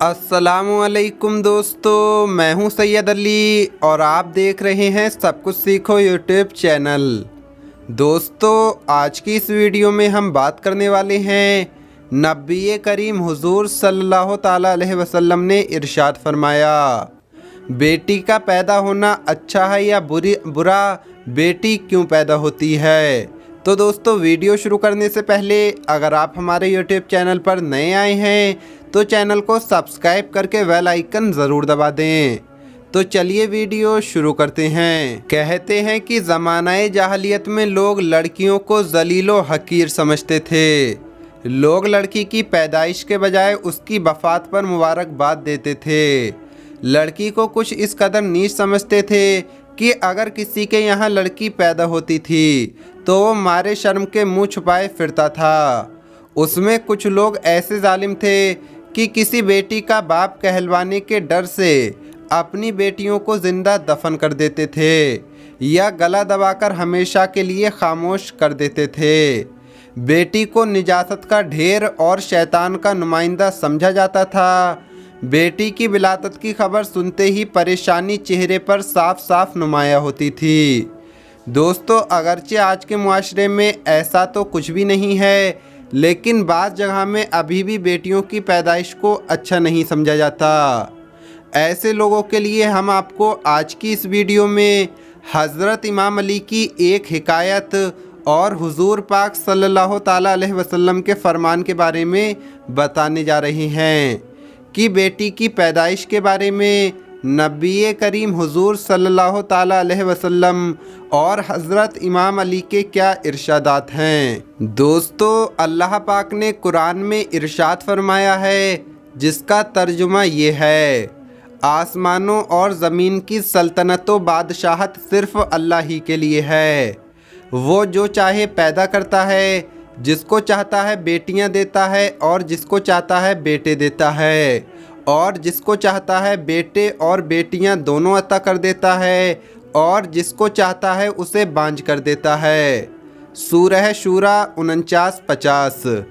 अस्सलामुअलैकुम दोस्तों, मैं हूं सैयद अली और आप देख रहे हैं सब कुछ सीखो यूट्यूब चैनल। दोस्तों, आज की इस वीडियो में हम बात करने वाले हैं नबी करीम हुजूर सल्लल्लाहु ताला अलैहि वसल्लम ने इरशाद फरमाया, बेटी का पैदा होना अच्छा है या बुरा, बेटी क्यों पैदा होती है। तो दोस्तों, वीडियो शुरू करने से पहले अगर आप हमारे यूट्यूब चैनल पर नए आए हैं तो चैनल को सब्सक्राइब करके बेल आइकन ज़रूर दबा दें। तो चलिए वीडियो शुरू करते हैं। कहते हैं कि ज़मानाए जाहलियत में लोग लड़कियों को ज़लील व हकीर समझते थे। लोग लड़की की पैदाइश के बजाय उसकी वफ़ात पर मुबारकबाद देते थे। लड़की को कुछ इस कदर नीच समझते थे कि अगर किसी के यहाँ लड़की पैदा होती थी तो वो मारे शर्म के मुंह छुपाए फिरता था। उसमें कुछ लोग ऐसे जालिम थे कि किसी बेटी का बाप कहलवाने के डर से अपनी बेटियों को ज़िंदा दफन कर देते थे या गला दबाकर हमेशा के लिए खामोश कर देते थे। बेटी को निजात का ढेर और शैतान का नुमाइंदा समझा जाता था। बेटी की विलादत की खबर सुनते ही परेशानी चेहरे पर साफ साफ नुमायाँ होती थी। दोस्तों, अगरचे आज के मुआशरे में ऐसा तो कुछ भी नहीं है, लेकिन बाज़ जगह में अभी भी बेटियों की पैदाइश को अच्छा नहीं समझा जाता। ऐसे लोगों के लिए हम आपको आज की इस वीडियो में हज़रत इमाम अली की एक हिकायत और हुजूर पाक सल्लल्लाहु ताला अलैहि वसल्लम के फरमान के बारे में बताने जा रहे हैं कि बेटी की पैदाइश के बारे में नबी करीम हुजूर सल्लल्लाहु ताला अलैहि वसल्लम और हज़रत इमाम अली के क्या इरशादात हैं। दोस्तों, अल्लाह पाक ने कुरान में इरशाद फरमाया है जिसका तर्जुमा ये है, आसमानों और ज़मीन की सल्तनत व बादशाहत सिर्फ़ अल्लाह ही के लिए है। वो जो चाहे पैदा करता है, जिसको चाहता है बेटियां देता है और जिसको चाहता है बेटे देता है, और जिसको चाहता है बेटे और बेटियां दोनों अता कर देता है, और जिसको चाहता है उसे बांझ कर देता है। सूरह शूरा 49-50।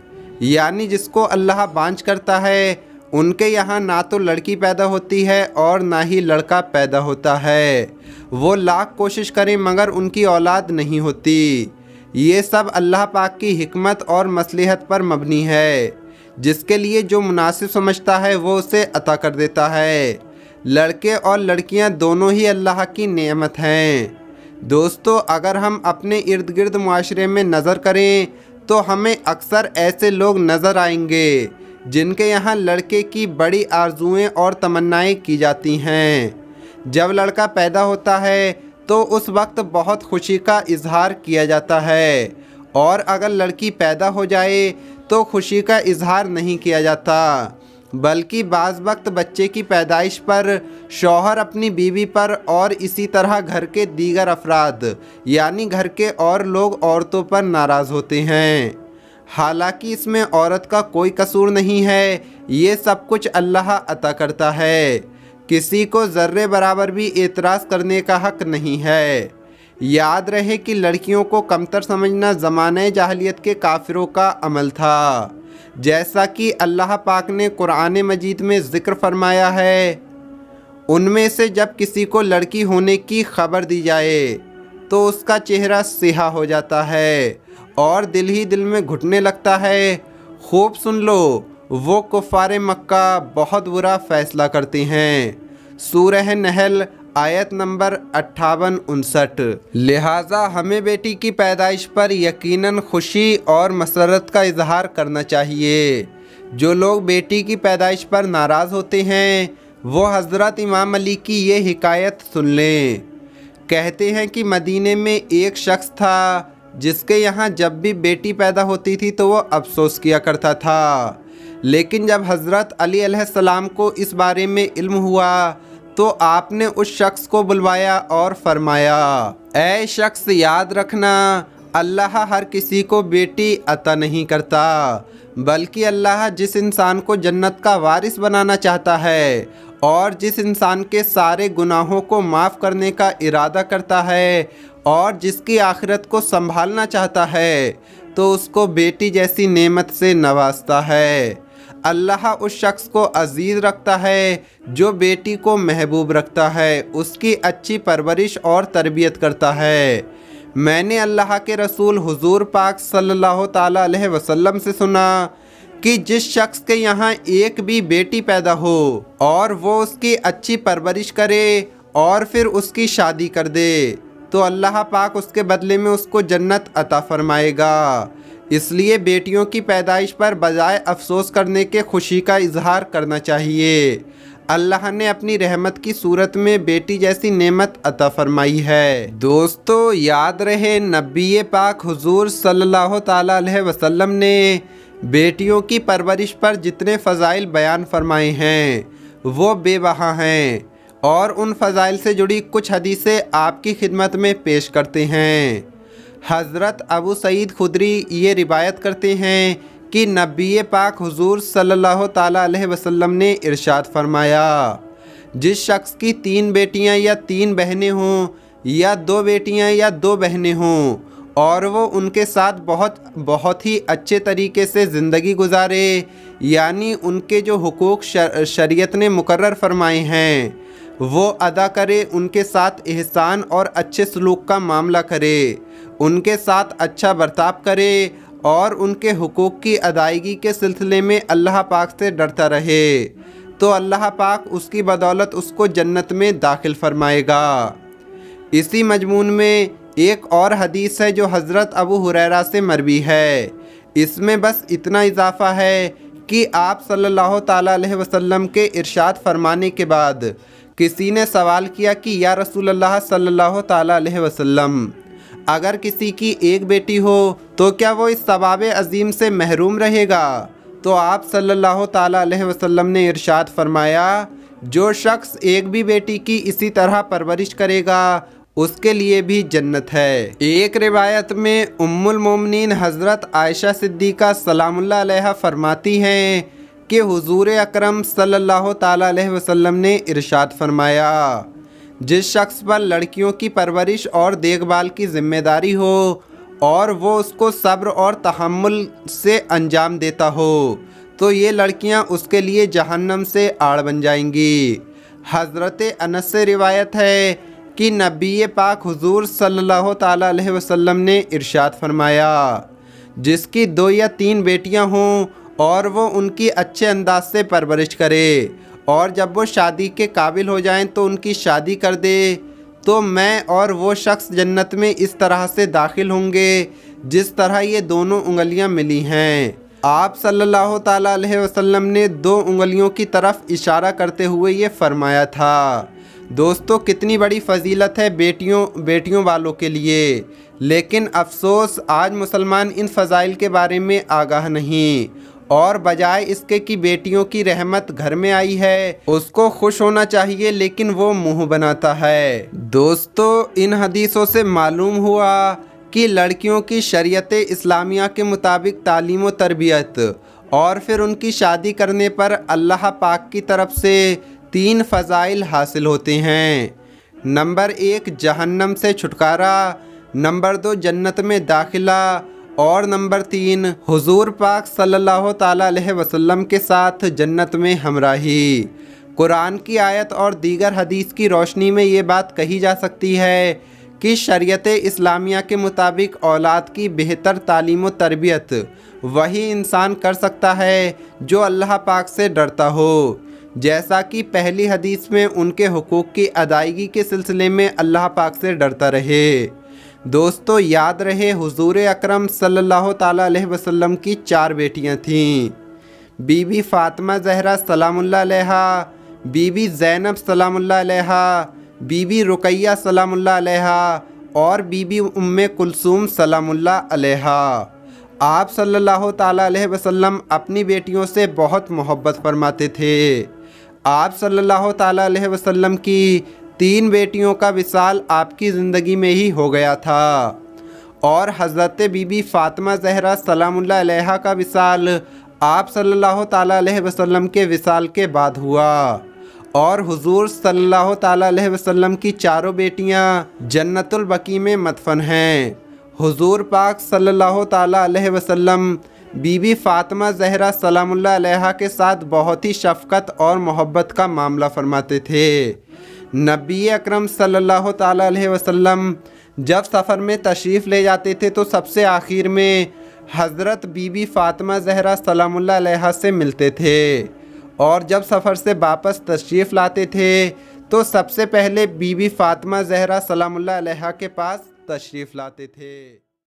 यानी जिसको अल्लाह बांझ करता है उनके यहाँ ना तो लड़की पैदा होती है और ना ही लड़का पैदा होता है। वो लाख कोशिश करें मगर उनकी औलाद नहीं होती। ये सब अल्लाह पाक की हिकमत और मसलहत पर मबनी है। जिसके लिए जो मुनासिब समझता है वो उसे अता कर देता है। लड़के और लड़कियां दोनों ही अल्लाह की नेमत हैं। दोस्तों, अगर हम अपने इर्द गिर्द मुआशरे में नज़र करें तो हमें अक्सर ऐसे लोग नज़र आएंगे जिनके यहाँ लड़के की बड़ी आरजुएं और तमन्नाएं की जाती हैं। जब लड़का पैदा होता है तो उस वक्त बहुत खुशी का इजहार किया जाता है, और अगर लड़की पैदा हो जाए तो खुशी का इजहार नहीं किया जाता, बल्कि बाज़ वक्त बच्चे की पैदाइश पर शौहर अपनी बीवी पर और इसी तरह घर के दीगर अफराद यानी घर के और लोग औरतों पर नाराज़ होते हैं। हालांकि इसमें औरत का कोई कसूर नहीं है, ये सब कुछ अल्लाह अता करता है। किसी को ज़र्रे बराबर भी एतराज़ करने का हक़ नहीं है। याद रहे कि लड़कियों को कमतर समझना ज़माने जाहलियत के काफिरों का अमल था। जैसा कि अल्लाह पाक ने कुरान मजीद में ज़िक्र फरमाया है, उनमें से जब किसी को लड़की होने की खबर दी जाए तो उसका चेहरा सिहा हो जाता है और दिल ही दिल में घुटने लगता है। खूब सुन लो, वो कुफ़ारे मक्का बहुत बुरा फ़ैसला करते हैं। सूरह नहल आयत नंबर 58-59। लिहाजा हमें बेटी की पैदाइश पर यकीनन खुशी और मसरत का इजहार करना चाहिए। जो लोग बेटी की पैदाइश पर नाराज़ होते हैं वो हज़रत इमाम अली की ये हिकायत सुन लें। कहते हैं कि मदीने में एक शख्स था जिसके यहाँ जब भी बेटी पैदा होती थी तो वो अफसोस किया करता था। लेकिन जब हज़रत अली अलैहिस्सलाम को इस बारे में इल्म हुआ तो आपने उस शख्स को बुलवाया और फरमाया, ऐ शख्स, याद रखना, अल्लाह हर किसी को बेटी अता नहीं करता, बल्कि अल्लाह जिस इंसान को जन्नत का वारिस बनाना चाहता है और जिस इंसान के सारे गुनाहों को माफ़ करने का इरादा करता है और जिसकी आखिरत को संभालना चाहता है तो उसको बेटी जैसी नेमत से नवाजता है। अल्लाह उस शख्स को अजीज़ रखता है जो बेटी को महबूब रखता है, उसकी अच्छी परवरिश और तरबियत करता है। मैंने अल्लाह के रसूल हुजूर पाक सल्लल्लाहु ताला अलैहि वसल्लम से सुना कि जिस शख्स के यहाँ एक भी बेटी पैदा हो और वो उसकी अच्छी परवरिश करे और फिर उसकी शादी कर दे तो अल्लाह पाक उसके बदले में उसको जन्नत अता फरमाएगा। इसलिए बेटियों की पैदाइश पर बजाय अफसोस करने के खुशी का इजहार करना चाहिए। अल्लाह ने अपनी रहमत की सूरत में बेटी जैसी नेमत अता फरमाई है। दोस्तों, याद रहे नबी पाक हुजूर सल्लल्लाहु ताला अलैहि वसल्लम ने बेटियों की परवरिश पर जितने फ़ज़ाइल बयान फरमाए हैं वो बेबहा हैं और उन फ़ज़ाइल से जुड़ी कुछ हदीसें आपकी खिदमत में पेश करते हैं। हज़रत अबू सईद खुदरी ये रिवायत करते हैं कि नबी पाक हुजूर सल्लल्लाहु ताला अलैहि वसल्लम ने इरशाद फरमाया, जिस शख्स की 3 बेटियां या 3 बहनें हों या 2 बेटियां या 2 बहनें हों और वो उनके साथ बहुत ही अच्छे तरीके से ज़िंदगी गुजारे, यानी उनके जो हुकूक शरीयत ने मुकर्रर फरमाए हैं वो अदा करे, उनके साथ एहसान और अच्छे सलूक का मामला करे, उनके साथ अच्छा बर्ताव करे और उनके हुकूक की अदायगी के सिलसिले में अल्लाह पाक से डरता रहे, तो अल्लाह पाक उसकी बदौलत उसको जन्नत में दाखिल फरमाएगा। इसी मजमून में एक और हदीस है जो हज़रत अबू हुरैरा से मरवी है। इसमें बस इतना इजाफ़ा है कि आप सल्लल्लाहु ताला अलैहि वसल्लम के इरशाद फरमाने के बाद किसी ने सवाल किया कि या रसूल अल्लाह सल्लल्लाहु ताला अलैहि वसल्लम, अगर किसी की एक बेटी हो तो क्या वो इस सवाब अज़ीम से महरूम रहेगा? तो आप सल्लल्लाहु ताला अलैहि वसल्लम ने इरशाद फरमाया, जो शख्स एक भी बेटी की इसी तरह परवरिश करेगा उसके लिए भी जन्नत है। एक रिवायत में उम्मुल मोमिनीन हज़रत आयशा सिद्दीक़ा सलामुल्लाह अलैहा फरमाती हैं कि हुजूर अकरम सल्लल्लाहु ताला अलैहि वसल्लम ने इरशाद फरमाया, जिस शख्स पर लड़कियों की परवरिश और देखभाल की ज़िम्मेदारी हो और वो उसको सब्र और तहम्मुल से अंजाम देता हो तो ये लड़कियां उसके लिए जहन्नम से आड़ बन जाएंगी। हज़रत अनस से रिवायत है कि नबी पाक हुजूर सल्लल्लाहु ताला अलैहि वसल्लम ने इरशाद फरमाया, जिसकी 2 या 3 बेटियां हों और वो उनकी अच्छे अंदाज से परवरिश करे और जब वो शादी के काबिल हो जाएं तो उनकी शादी कर दे, तो मैं और वो शख्स जन्नत में इस तरह से दाखिल होंगे जिस तरह ये दोनों उंगलियां मिली हैं। आप सल्लल्लाहु ताला अलैहि वसल्लम ने 2 उंगलियों की तरफ इशारा करते हुए ये फरमाया था। दोस्तों, कितनी बड़ी फ़जीलत है बेटियों वालों के लिए, लेकिन अफसोस आज मुसलमान इन फ़ज़ाइल के बारे में आगाह नहीं और बजाय इसके कि बेटियों की रहमत घर में आई है उसको खुश होना चाहिए, लेकिन वो मुंह बनाता है। दोस्तों, इन हदीसों से मालूम हुआ कि लड़कियों की शरीयत इस्लामिया के मुताबिक तालीम व तरबियत और फिर उनकी शादी करने पर अल्लाह पाक की तरफ से 3 फ़ज़ाइल हासिल होते हैं। नंबर 1 जहन्नम से छुटकारा, नंबर 2 जन्नत में दाखिला और नंबर 3 हुजूर पाक सल्लल्लाहु ताला अलैहि वसल्लम के साथ जन्नत में हमराही। कुरान की आयत और दीगर हदीस की रोशनी में ये बात कही जा सकती है कि शरीयत इस्लामिया के मुताबिक औलाद की बेहतर तालीम व तरबियत वही इंसान कर सकता है जो अल्लाह पाक से डरता हो, जैसा कि पहली हदीस में उनके हुकूक की अदायगी के सिलसिले में अल्लाह पाक से डरता रहे। दोस्तों, याद रहे हुजूर अकरम सल्लल्लाहु ताला अलैहि वसल्लम की 4 बेटियां थीं। बीबी फ़ातिमा ज़हरा सलामुल्लाह अलैहा, बीबी ज़ैनब सलामुल्लाह अलैहा, बीबी रुकैया सलामुल्लाह अलैहा और बीबी उम्मे कुलसूम सलामुल्लाह अलैहा। आप सल्लल्लाहु ताला अलैहि वसल्लम अपनी बेटियों से बहुत मोहब्बत फरमाते थे। आप सल्लल्लाहु ताला अलैहि वसल्लम की 3 बेटियों का विसाल आपकी ज़िंदगी में ही हो गया था और हज़रत बीबी फ़ातिमा ज़हरा सलामुल्लाह अलैहा का विसाल आप सल्लल्लाहु ताला अलैहि वसल्लम के विसाल के बाद हुआ और हुजूर सल्लल्लाहु ताला अलैहि वसल्लम की 4 बेटियां जन्नतुल बकी में मदफन हैं। हुजूर पाक सल्लल्लाहु ताला अलैहि वसल्लम बीबी फ़ातिमा ज़हरा सलामुल्लाह अलैहा के साथ बहुत ही शफ़क़त और मोहब्बत का मामला फरमाते थे। नबी अकरम सल्लल्लाहु ताला अलैहि वसल्लम जब सफ़र में तशरीफ़ ले जाते थे तो सबसे आखिर में हज़रत बीबी फ़ातिमा ज़हरा सलामुल्लाह अलैहा से मिलते थे, और जब सफ़र से वापस तशरीफ़ लाते थे तो सबसे पहले बीबी फ़ातिमा ज़हरा सलामुल्लाह अलैहा के पास तशरीफ़ लाते थे।